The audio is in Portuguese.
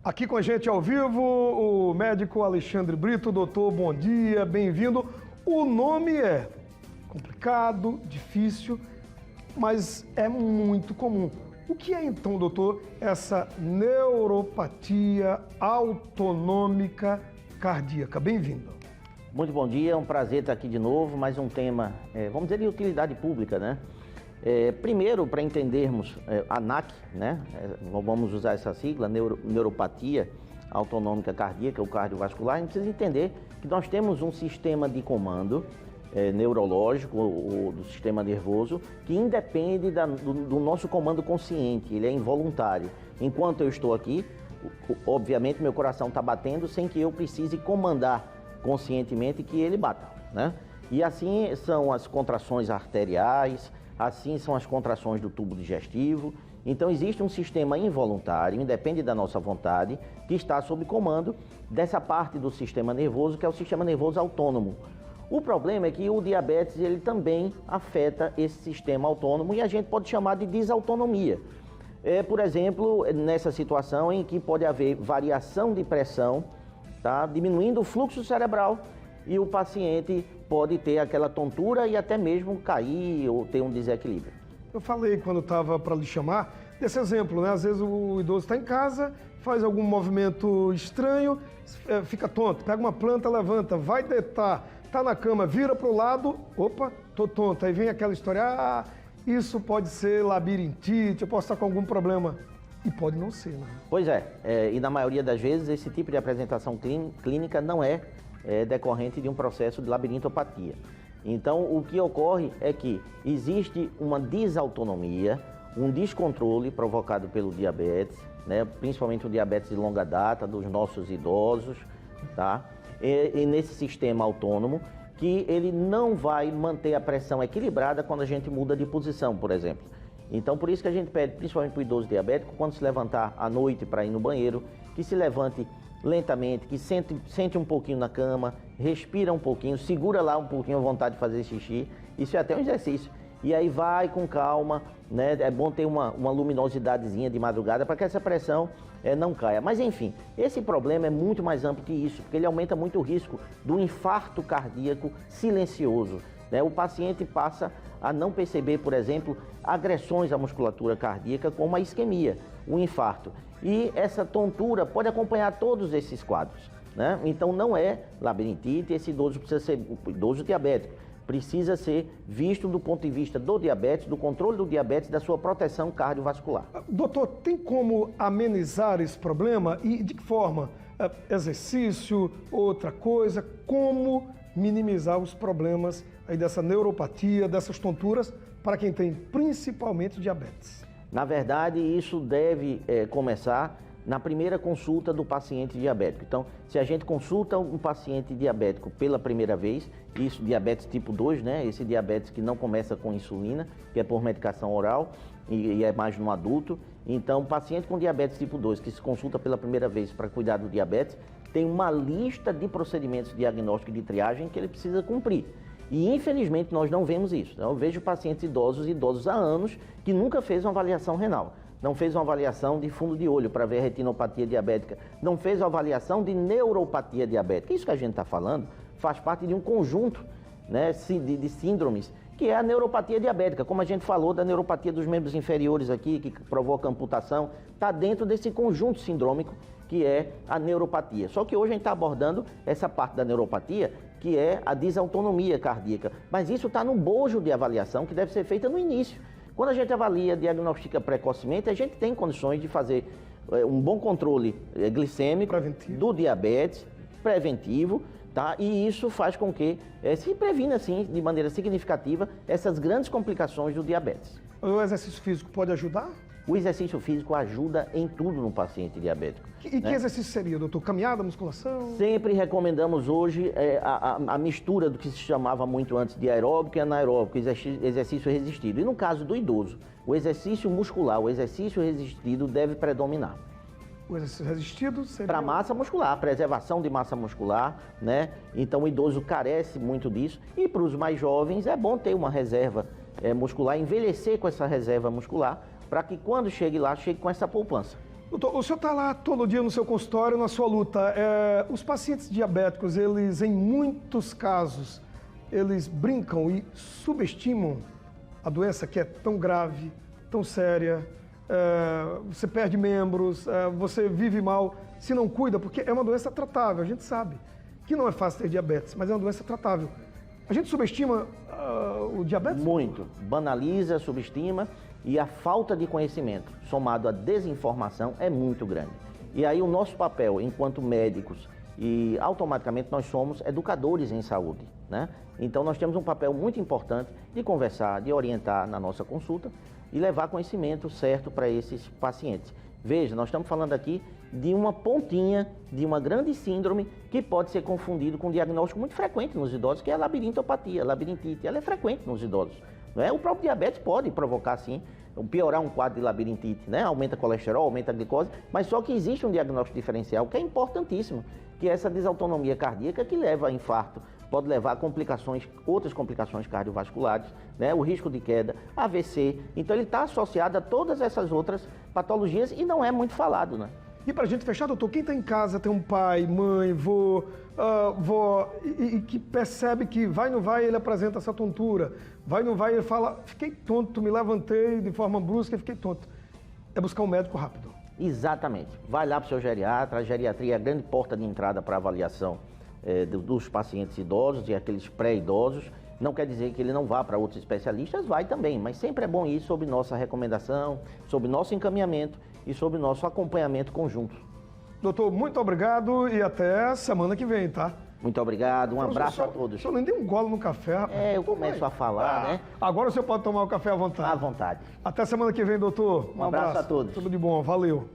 Aqui com a gente ao vivo, o médico Alexandre Brito. Doutor, bom dia, bem-vindo. O nome é complicado, difícil, mas é muito comum. O que é então, doutor, essa neuropatia autonômica cardíaca? Bem-vindo. Muito bom dia, é um prazer estar aqui de novo, mais um tema, vamos dizer, de utilidade pública, né? Primeiro, para entendermos a NAC, né? Vamos usar essa sigla, neuropatia autonômica cardíaca, ou cardiovascular. A gente precisa entender que nós temos um sistema de comando neurológico ou do sistema nervoso que independe do nosso comando consciente, ele é involuntário. Enquanto eu estou aqui, obviamente meu coração está batendo sem que eu precise comandar conscientemente que ele bata, né? E assim são as contrações arteriais, assim são as contrações do tubo digestivo. Então existe um sistema involuntário, independe da nossa vontade, que está sob comando dessa parte do sistema nervoso, que é o sistema nervoso autônomo. O problema é que o diabetes ele também afeta esse sistema autônomo e a gente pode chamar de desautonomia. Por exemplo, nessa situação em que pode haver variação de pressão, tá? Diminuindo o fluxo cerebral e o paciente pode ter aquela tontura e até mesmo cair ou ter um desequilíbrio. Eu falei quando estava para lhe chamar desse exemplo, né? Às vezes o idoso está em casa, faz algum movimento estranho, fica tonto, pega uma planta, levanta, vai deitar, está na cama, vira para o lado, opa, tô tonto. Aí vem aquela história, isso pode ser labirintite, eu posso estar com algum problema. E pode não ser, né? Pois e na maioria das vezes esse tipo de apresentação clínica não é decorrente de um processo de labirintopatia. Então o que ocorre é que existe uma desautonomia, um descontrole provocado pelo diabetes, né? Principalmente o diabetes de longa data dos nossos idosos, tá? E nesse sistema autônomo que ele não vai manter a pressão equilibrada quando a gente muda de posição, por exemplo. Então, por isso que a gente pede, principalmente para o idoso diabético, quando se levantar à noite para ir no banheiro, que se levante lentamente, que sente um pouquinho na cama, respira um pouquinho, segura lá um pouquinho a vontade de fazer xixi. Isso é até um exercício. E aí vai com calma, né? É bom ter uma luminosidadezinha de madrugada para que essa pressão não caia. Mas enfim, esse problema é muito mais amplo que isso, porque ele aumenta muito o risco do infarto cardíaco silencioso, né? O paciente passa a não perceber, por exemplo, agressões à musculatura cardíaca como a isquemia, o infarto. E essa tontura pode acompanhar todos esses quadros, né? Então não é labirintite, esse idoso precisa ser idoso diabético, precisa ser visto do ponto de vista do diabetes, do controle do diabetes, da sua proteção cardiovascular. Doutor, tem como amenizar esse problema e de que forma? Exercício, outra coisa, como minimizar os problemas aí dessa neuropatia, dessas tonturas, para quem tem principalmente diabetes? Na verdade, isso deve começar na primeira consulta do paciente diabético. Então, se a gente consulta um paciente diabético pela primeira vez, isso diabetes tipo 2, né? Esse diabetes que não começa com insulina, que é por medicação oral e é mais no adulto. Então, paciente com diabetes tipo 2 que se consulta pela primeira vez para cuidar do diabetes, tem uma lista de procedimentos diagnósticos de triagem que ele precisa cumprir. E infelizmente nós não vemos isso. Eu vejo pacientes idosos há anos que nunca fez uma avaliação renal, não fez uma avaliação de fundo de olho para ver a retinopatia diabética, não fez uma avaliação de neuropatia diabética. Isso que a gente está falando faz parte de um conjunto, né, de síndromes, que é a neuropatia diabética. Como a gente falou da neuropatia dos membros inferiores aqui, que provoca amputação, está dentro desse conjunto sindrômico que é a neuropatia. Só que hoje a gente está abordando essa parte da neuropatia, que é a desautonomia cardíaca. Mas isso está no bojo de avaliação que deve ser feita no início. Quando a gente avalia, diagnostica precocemente, a gente tem condições de fazer um bom controle glicêmico do diabetes preventivo, tá? E isso faz com que se previna, assim, de maneira significativa, essas grandes complicações do diabetes. O exercício físico pode ajudar? O exercício físico ajuda em tudo no paciente diabético. E que exercício seria, doutor? Caminhada, musculação? Sempre recomendamos hoje a mistura do que se chamava muito antes de aeróbico e anaeróbico, exercício resistido. E no caso do idoso, o exercício muscular, o exercício resistido deve predominar. O exercício resistido seria... Para massa muscular, preservação de massa muscular, né? Então o idoso carece muito disso. E para os mais jovens é bom ter uma reserva muscular, envelhecer com essa reserva muscular, para que quando chegue lá, chegue com essa poupança. Doutor, o senhor está lá todo dia no seu consultório, na sua luta. Os pacientes diabéticos, eles, em muitos casos, eles brincam e subestimam a doença que é tão grave, tão séria. Você perde membros, você vive mal, se não cuida, porque é uma doença tratável, a gente sabe que não é fácil ter diabetes, mas é uma doença tratável. A gente subestima o diabetes? Muito. Banaliza, subestima, e a falta de conhecimento, somado à desinformação, é muito grande. E aí o nosso papel, enquanto médicos, e automaticamente nós somos educadores em saúde, né? Então nós temos um papel muito importante de conversar, de orientar na nossa consulta e levar conhecimento certo para esses pacientes. Veja, nós estamos falando aqui de uma pontinha de uma grande síndrome que pode ser confundido com um diagnóstico muito frequente nos idosos, que é a labirintopatia, labirintite. Ela é frequente nos idosos, não é? O próprio diabetes pode provocar, sim, piorar um quadro de labirintite, né? Aumenta colesterol, aumenta a glicose, mas só que existe um diagnóstico diferencial que é importantíssimo, que é essa desautonomia cardíaca que leva a infarto, pode levar a complicações, outras complicações cardiovasculares, né? O risco de queda, AVC. Então ele está associado a todas essas outras patologias e não é muito falado, né? E para a gente fechar, doutor, quem está em casa, tem um pai, mãe, vô, vó, e que percebe que vai não vai, ele apresenta essa tontura, vai não vai, ele fala, fiquei tonto, me levantei de forma brusca e fiquei tonto. É buscar um médico rápido. Exatamente. Vai lá para o seu geriatra, a geriatria é a grande porta de entrada para avaliação dos pacientes idosos e aqueles pré-idosos. Não quer dizer que ele não vá para outros especialistas, vai também, mas sempre é bom ir sob nossa recomendação, sob nosso encaminhamento e sob nosso acompanhamento conjunto. Doutor, muito obrigado e até semana que vem, tá? Muito obrigado, um abraço a todos. O senhor nem deu um gole no café, rapaz. Eu começo a falar, né? Agora o senhor pode tomar o café à vontade. À vontade. Até semana que vem, doutor. Um abraço a todos. Tudo de bom, valeu.